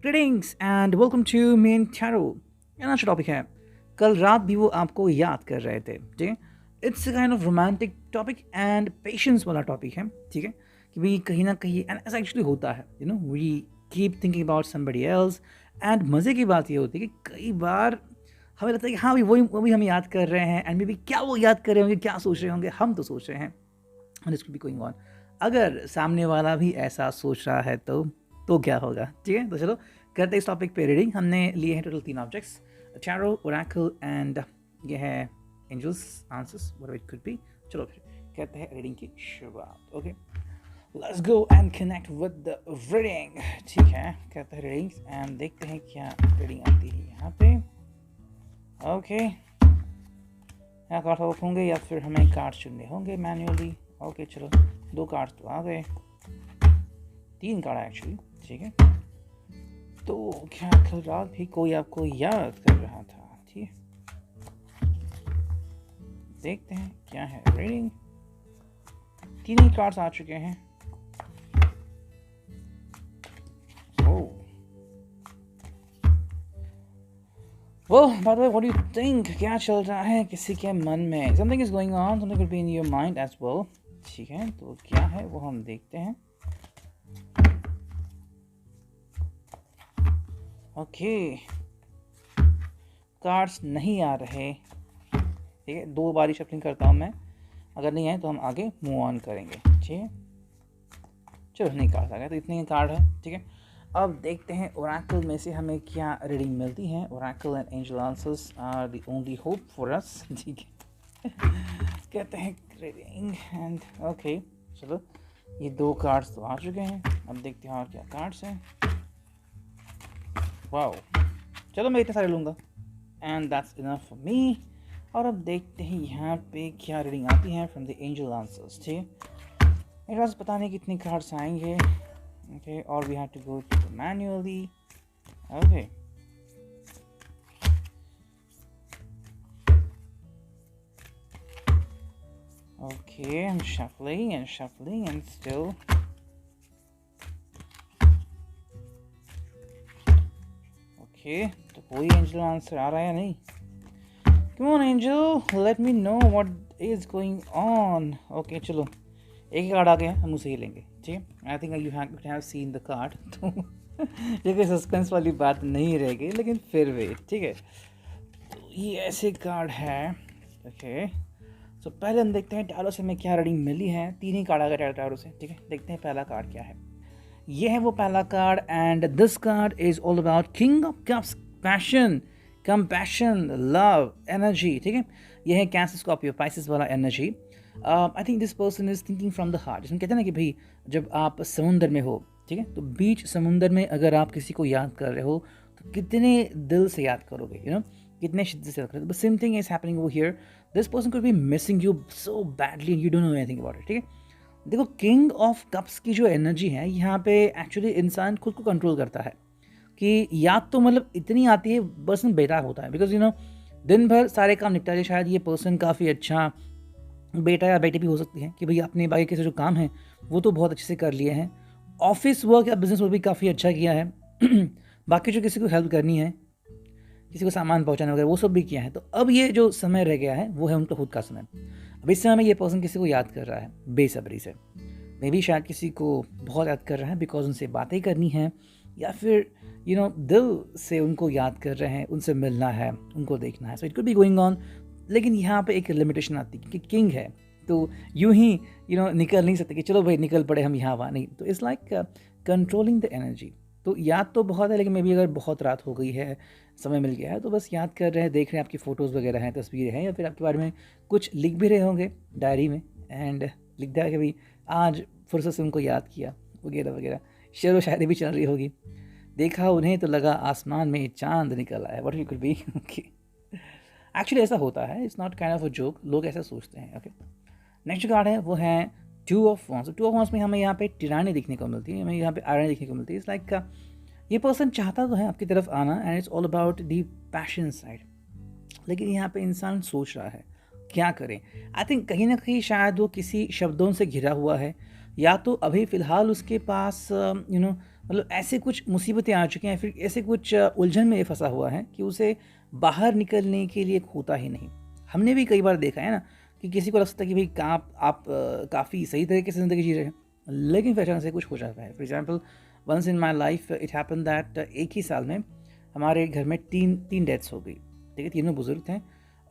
Greetings and welcome to man tarot. ये अच्छा topic है। कल रात भी वो आपको याद कर रहे थे, ठीक है। It's kind of romantic topic and patience वाला टॉपिक है, ठीक है। कि भाई कहीं ना कहीं एंड ऐसा एक्चुअली होता है, we keep thinking about somebody else. And मज़े की बात ये होती है कि कई बार हमें लगता है कि हाँ भाई वो भी हम याद कर रहे हैं, एंड मे बी क्या वो याद कर रहे होंगे, क्या सोच रहे होंगे, हम तो सोच रहे हैं। And this B going on. अगर सामने वाला भी ऐसा सोच रहा है तो क्या होगा, ठीक है। तो चलो करते इस टॉपिक पे रीडिंग। हमने लिए हैं total 3 objects, tarot, oracle and ये है angels answers whatever it could be. चलो फिर करते हैं रीडिंग की शुरुआत। Okay, let's go and connect with the reading. ठीक है, करते हैं रीडिंग्स एंड देखते हैं क्या रीडिंग आती है यहाँ पे। ओके, यहाँ कार्ड होंगे या फिर हमें कार्ड चुनने होंगे मैन्युअली। ओके चलो, 2 कार्ड तो आ गए, 3 कार्ड एक्चुअली, ठीक है। तो क्या कल रात भी कोई आपको याद कर रहा था, ठीक है। देखते हैं क्या है रीडिंग। 3 ही कार्ड्स आ चुके हैं। Well, by the way, what do you think? क्या चल रहा है किसी के मन में? Something is going on, something could be in your mind as well. ठीक है, तो क्या है वो हम देखते हैं। ओके, कार्ड्स नहीं आ रहे, ठीक है। 2 बारी शफलिंग करता हूँ मैं, अगर नहीं आए तो हम आगे मूव ऑन करेंगे, ठीक है। चलो नहीं कार्ड आ गया, तो इतने ही कार्ड है, ठीक है। अब देखते हैं ओरेकल में से हमें क्या रीडिंग मिलती है। Oracle and angel answers are the only hope for us, ठीक है। कहते हैं रीडिंग एंड ओके चलो, ये 2 कार्ड्स तो आ चुके हैं। अब देखते हैं और क्या कार्ड्स हैं। वाओ, चलो मैं इतने सारे लूँगा and that's enough for me. और अब देखते हैं यहाँ पे क्या रीडिंग आती है फ्रॉम द एंजल आंसर्स, ठीक है। मेरे पास पता नहीं कितने कार्ड्स आएंगे, okay, or we have to go to manually. Okay, I'm shuffling and still okay, तो कोई एंजल आंसर आ रहा है नहीं। Come on angel, let me know what is going on. Okay, चलो एक ही कार्ड आ गया, हम उसे ही लेंगे, ठीक है। I think you have seen the card, तो ये कोई सस्पेंस वाली बात नहीं रहेगी, लेकिन फिर भी ठीक है। तो ये ऐसे कार्ड है, ओके। सो पहले हम देखते हैं टैरो से हमें क्या रीडिंग मिली है। 3 ही कार्ड आ गए टैरो से, ठीक है। देखते हैं पहला कार्ड क्या है। ये है वो पहला card and this card is all about king of cups, passion, compassion, love, energy, ठीक है। ये है कैंसर, स्कॉर्पियो, पाइसेस वाला energy. I think this person is thinking from the heart. जिसमें कहते हैं ना कि भाई जब आप समुंदर में हो, ठीक है, तो बीच समुंदर में अगर आप किसी को याद कर रहे हो तो कितने दिल से याद करोगे, कितने शिद्दत से याद करोगे। But same thing is happening over here. This person could be missing you so badly and you don't know anything about it, ठीक है। देखो, किंग ऑफ कप्स की जो एनर्जी है यहाँ पे एक्चुअली इंसान खुद को कंट्रोल करता है कि याद तो मतलब इतनी आती है, पर्सन बेताब होता है। बिकॉज दिन भर सारे काम निपटा लिए, शायद ये पर्सन काफ़ी अच्छा बेटा या बेटी भी हो सकती है कि भाई अपने बाकी के जो काम हैं वो तो बहुत अच्छे से कर लिए हैं, ऑफिस वर्क या बिजनेस वर्क भी काफ़ी अच्छा किया है। बाकी जो किसी को हेल्प करनी है, किसी को सामान पहुंचाना वगैरह, वो सब भी किया है। तो अब ये जो समय रह गया है वो है उनका खुद का समय। अब इस समय में ये पर्सन किसी को याद कर रहा है बेसब्री से। मे बी शायद किसी को बहुत याद कर रहा है बिकॉज उनसे बातें करनी है, या फिर दिल से उनको याद कर रहे हैं, उनसे मिलना है, उनको देखना है। So it could be going on. लेकिन यहाँ पे एक लिमिटेशन आती है कि किंग है तो यूं ही निकल नहीं सकते कि चलो भाई निकल पड़े हम यहाँ वहाँ, नहीं। तो it's like controlling the energy. तो याद तो बहुत है, लेकिन मे बी अगर बहुत रात हो गई है, समय मिल गया है, तो बस याद कर रहे हैं, देख रहे हैं, आपकी फ़ोटोज़ वगैरह हैं, तस्वीरें हैं, या फिर आपके बारे में कुछ लिख भी रहे होंगे डायरी में, एंड लिख दिया कि भाई आज फुर्सत से उनको याद किया वगैरह वगैरह। शेर व शायरी भी चल रही होगी। देखा उन्हें तो लगा आसमान में चांद निकल आया, what you could be. Okay, actually ऐसा होता है, it's not kind of a joke, लोग ऐसा सोचते हैं। ओके, नेक्स्ट कार्ड है वो है 2 ऑफ वॉन्ड्स। 2 ऑफ वॉन्ड्स में हमें यहाँ पे टिरानी दिखने को मिलती है, हमें यहाँ पे आयरनी दिखने को मिलती है। इट्स लाइक ये पर्सन चाहता तो है आपकी तरफ आना, and it's all about the passion side, लेकिन यहाँ पे इंसान सोच रहा है क्या करें। आई थिंक कहीं ना कहीं शायद वो किसी शब्दों से घिरा हुआ है, या तो अभी फ़िलहाल उसके पास मतलब ऐसे कुछ मुसीबतें आ चुकी हैं, फिर ऐसे कुछ उलझन में फंसा हुआ है कि उसे बाहर निकलने के लिए होता ही नहीं। हमने भी कई बार देखा है ना कि किसी को लगता है कि भाई आप काफ़ी सही तरीके से ज़िंदगी जी रहे हैं, लेकिन फिर अचानक से कुछ हो जाता है। For example, once in my life it happen that एक ही साल में हमारे घर में तीन डेथ्स हो गई। ठीक है, तीनों बुजुर्ग थे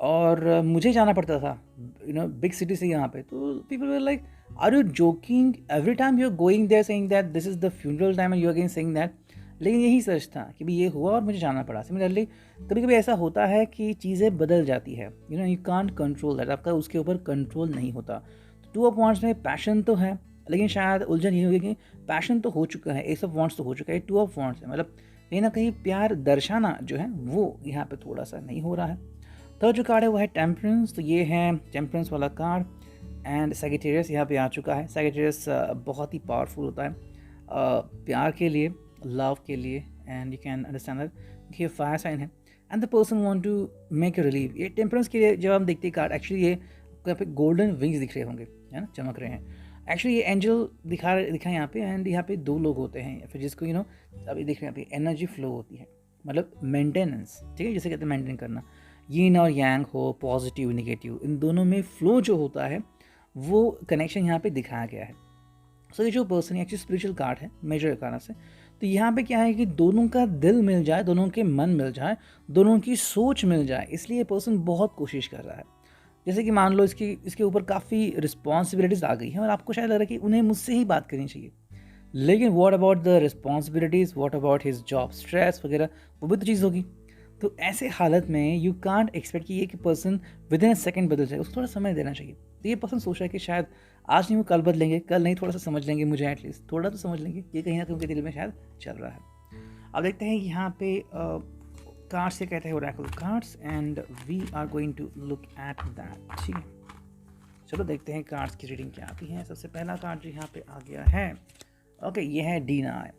और मुझे जाना पड़ता था बिग सिटी से यहाँ पे। तो people were like, are you joking, every time you are going there saying that this is the funeral time and you again saying that. लेकिन यही सच था कि भाई ये हुआ और मुझे जाना पड़ा। सिमिलरली कभी कभी ऐसा होता है कि चीज़ें बदल जाती है, यू कांट कंट्रोल दैट, आपका उसके ऊपर कंट्रोल नहीं होता। टू ऑफ वांट्स में पैशन तो है, लेकिन शायद उलझन ये होगी कि पैशन तो हो चुका है, एस ऑफ वांट्स तो हो चुका है, टू ऑफ वांट्स है, मतलब कहीं ना कहीं प्यार दर्शाना जो है वो यहाँ पे थोड़ा सा नहीं हो रहा है। थर्ड जो कार्ड है वो है टेम्परेंस। तो ये है टेम्परेंस वाला कार्ड एंड सैजिटेरियस यहाँ पे आ चुका है। सैजिटेरियस बहुत ही पावरफुल होता है प्यार के लिए, लव के लिए, and you can understand that ये फायर साइन है and the person want to make a relief. ये टेम्परेंस के लिए जब हम देखते हैं कार्ड, एक्चुअली ये यहाँ पे गोल्डन विंग्स दिख रहे होंगे, है ना, चमक रहे हैं। एक्चुअली ये एंजल दिखा यहाँ पे, एंड यहाँ पे दो लोग होते हैं, फिर जिसको अभी देख रहे हैं, यहाँ पे एनर्जी फ्लो होती है, मतलब मेंटेनेंस। ठीक है, जैसे कहते हैं मेंटेन करना, यीन और यांग हो, पॉजिटिव निगेटिव, इन दोनों में फ्लो जो होता है वो कनेक्शन यहाँ पे दिखाया गया है। सो ये जो पर्सन एक्चुअली स्पिरिचुअल कार्ड है मेजर कारण से। तो यहाँ पे क्या है कि दोनों का दिल मिल जाए, दोनों के मन मिल जाए, दोनों की सोच मिल जाए, इसलिए ये पर्सन बहुत कोशिश कर रहा है। जैसे कि मान लो इसके ऊपर काफ़ी रिस्पॉन्सिबिलिटीज़ आ गई हैं और आपको शायद लग रहा है कि उन्हें मुझसे ही बात करनी चाहिए, लेकिन what about the responsibilities, what about his job stress वगैरह, वो भी तो चीज़ होगी। तो ऐसे हालत में यू कांट एक्सपेक्ट कि ये कि person with in a second बदल जाए, उसको थोड़ा समय देना चाहिए। तो ये पर्सन सोच रहा है कि शायद आज नहीं वो कल बदलेंगे, कल नहीं थोड़ा सा समझ लेंगे मुझे, एटलीस्ट थोड़ा तो समझ लेंगे, ये कहीं ना कहीं उनके दिल में शायद चल रहा है। अब देखते हैं यहाँ पे कार्ड्स से कहते हैं oracle cards and we are going to look at that. ठीक है, चलो देखते हैं कार्ड्स की रीडिंग क्या आती है। सबसे पहला कार्ड जो यहाँ पे आ गया है, ओके, ये है डिनाई।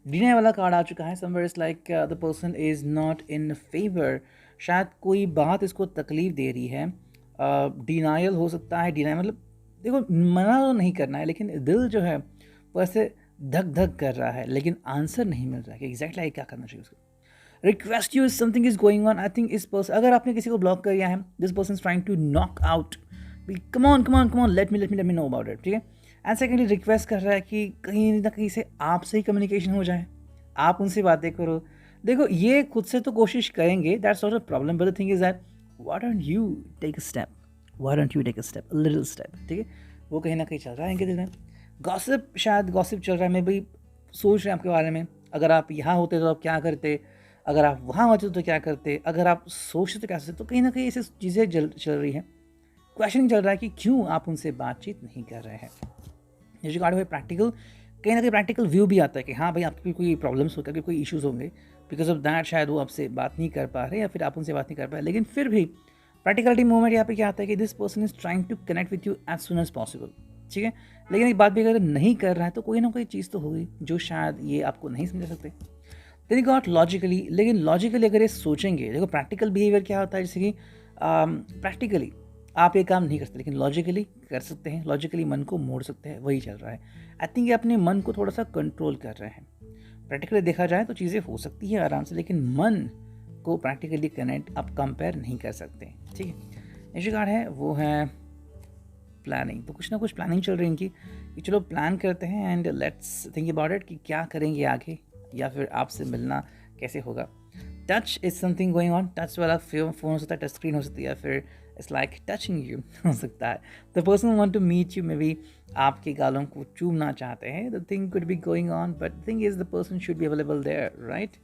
डिनाई वाला कार्ड आ चुका है। Somewhere is like the person is not in favour, शायद कोई बात इसको तकलीफ दे रही है। डिनायल हो सकता है। डिनाई मतलब देखो, मना तो नहीं करना है, लेकिन दिल जो है वो ऐसे धक धक कर रहा है, लेकिन आंसर नहीं मिल रहा है कि एग्जैक्टली क्या करना चाहिए उसको। Request you, something is going on. I think this person, अगर आपने किसी को ब्लॉक कर दिया है, this person is trying to knock out, come on come on come on, let me know about it. ठीक है, एंड सेकेंडली रिक्वेस्ट कर रहा है कि कहीं ना कहीं से आपसे ही कम्युनिकेशन हो जाए, आप उनसे बातें करो। देखो, ये खुद से तो कोशिश करेंगे, that's not a problem, but the thing is that why don't you take a step, why don't you take a step, a little step. ठीक है, वो कहीं ना कहीं चल रहा है इनके दिल में। गॉसिप, शायद गॉसिप चल रहा है, मैं भाई सोच रहे हैं आपके बारे में, अगर आप यहाँ होते तो आप क्या करते, अगर आप वहाँ होते तो क्या करते, अगर आप सोचते तो क्या सोचते। तो कहीं ना कहीं ऐसी चीज़ें चल रही हैं, क्वेश्चनिंग चल रहा है कि क्यों आप उनसे बातचीत नहीं कर रहे हैं। ये जो कार्ड है प्रैक्टिकल, कहीं ना कहीं प्रैक्टिकल व्यू भी आता है कि हाँ भाई, आपके कोई प्रॉब्लम्स होगा, कोई इश्यूज़ होंगे, बिकॉज ऑफ दैट शायद वो आपसे बात नहीं कर पा रहे या फिर आप उनसे बात नहीं कर पा रहे। लेकिन फिर भी प्रैक्टिकलिटी मोमेंट यहाँ पे क्या आता है कि this person is trying to connect with you as soon as possible. ठीक है, लेकिन एक बात भी अगर नहीं कर रहा है तो कोई ना कोई चीज़ तो होगी जो शायद ये आपको नहीं समझा सकते। देन गॉट लॉजिकली, लेकिन लॉजिकली अगर ये सोचेंगे, देखो प्रैक्टिकल बिहेवियर क्या होता है, जैसे कि प्रैक्टिकली आप ये काम नहीं कर सकते, लेकिन लॉजिकली कर सकते हैं, लॉजिकली मन को मोड़ सकते हैं, वही चल रहा है। आई थिंक ये अपने मन को थोड़ा सा कंट्रोल कर रहे हैं। प्रैक्टिकली देखा जाए तो चीज़ें हो सकती है आराम से, लेकिन मन को प्रैक्टिकली कनेक्ट आप कंपेयर नहीं कर सकते। ठीक है, नेक्स्ट कार्ड है वो है प्लानिंग। तो कुछ ना कुछ प्लानिंग चल रही है इनकी कि चलो प्लान करते हैं and let's think about it कि क्या करेंगे आगे, या फिर आपसे मिलना कैसे होगा। Touch is something going on. Touch वाला फ़ोन हो सकता है, टच स्क्रीन हो सकती है, या फिर इट्स लाइक टचिंग यू हो सकता है। The person want to meet you, maybe आपके गालों को चूमना चाहते हैं। The thing could be going on, but thing is the person should be available there, right.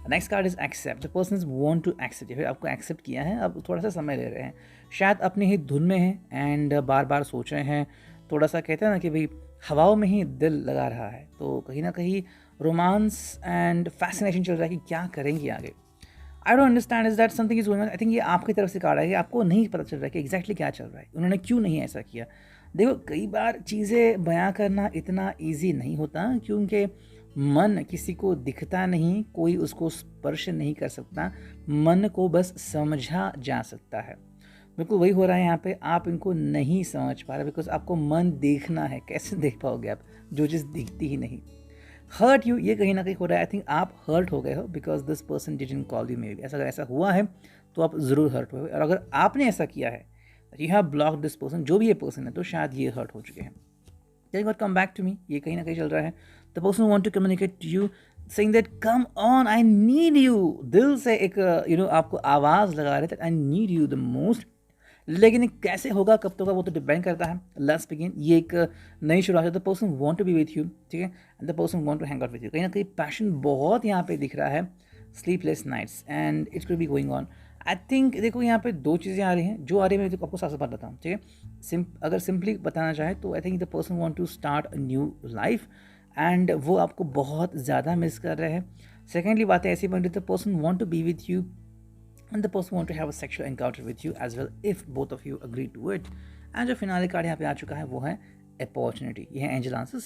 Next card is accept. The person is want to accept, फिर आपको accept किया है, अब थोड़ा सा समय ले रहे हैं, शायद अपने ही धुन में हैं एंड बार बार सोच रहे हैं। थोड़ा सा कहते हैं ना कि भाई हवाओं में ही दिल लगा रहा है, तो कहीं ना कहीं रोमांस एंड फैसिनेशन चल रहा है कि क्या करेंगे आगे। I don't understand is that something is going on. I think ये आपकी तरफ से कार्ड है कि आपको नहीं पता चल रहा है कि एग्जैक्टली क्या चल रहा है, उन्होंने क्यों नहीं ऐसा किया। देखो, कई बार चीज़ें बयां करना इतना ईजी नहीं होता, क्योंकि मन किसी को दिखता नहीं, कोई उसको स्पर्श नहीं कर सकता, मन को बस समझा जा सकता है। बिल्कुल वही हो रहा है यहाँ पे, आप इनको नहीं समझ पा रहे बिकॉज आपको मन देखना है। कैसे देख पाओगे आप जो चीज़ दिखती ही नहीं। हर्ट यू, ये कहीं ना कहीं हो रहा है। आई थिंक आप हर्ट हो गए हो because this person didn't call you may be. अगर ऐसा हुआ है तो आप ज़रूर हर्ट हुए, और अगर आपने ऐसा किया है, you have block this person, जो भी ये पर्सन है, तो शायद ये हर्ट हो चुके हैं। They got come back to me, ये कहीं ना कहीं चल रहा है। The person want to communicate to you saying that come on I need you, दिल से एक आपको आवाज़ लगा रहे थे I need you the most। लेकिन ये कैसे होगा, कब तक होगा, वो तो डिपेंड करता है। Let's begin. ये एक नई शुरुआत है। The person want to be with you, ठीक है, and the person want to hang out with you. कहीं ना कहीं पैशन बहुत यहाँ पे दिख रहा है, sleepless nights and it's could be going on. I think देखो यहाँ पे दो चीज़ें आ रही हैं, जो आ रही है मैं आपको साथ साथ बताता हूँ, ठीक है। अगर सिंपली बताना चाहे तो I think the person want to start a new life, and वो आपको बहुत ज़्यादा मिस कर रहे हैं। सेकेंडली बातें ऐसी बन रही, the person want to be with you and the person want to have a sexual encounter with you as well if both of you agree to it। and जो फिनाले कार्ड यहाँ पे आ चुका है वो है अपॉर्चुनिटी, ये है angel answers.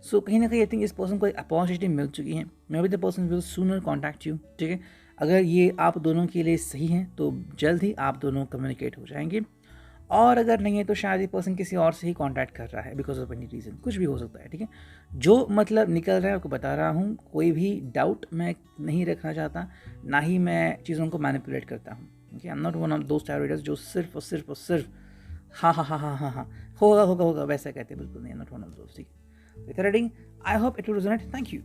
सो कहीं ना कहीं आई थिंक इस पर्सन को एक अपॉर्चुनिटी मिल चुकी है, may be the person will sooner contact you, ठीक है। अगर ये आप दोनों के लिए सही है तो जल्द ही आप दोनों कम्युनिकेट हो जाएंगे, और अगर नहीं है तो शायद ये पर्सन किसी और से ही कांटेक्ट कर रहा है बिकॉज ऑफ एनी रीज़न, कुछ भी हो सकता है, ठीक है। जो मतलब निकल रहा है आपको बता रहा हूँ, कोई भी डाउट मैं नहीं रखना चाहता, ना ही मैं चीज़ों को मैनिपुलेट करता हूँ, okay. I am not one of दोस्त टाइप जो सिर्फ और सिर्फ और सिर्फ हाँ हाँ हाँ हाँ हाँ हाँ होगा होगा होगा वैसा कहते हैं, बिल्कुल नहीं, नॉट वन ऑफ दोस्त, ठीक है। Reading I hope it will resonate. Thank you.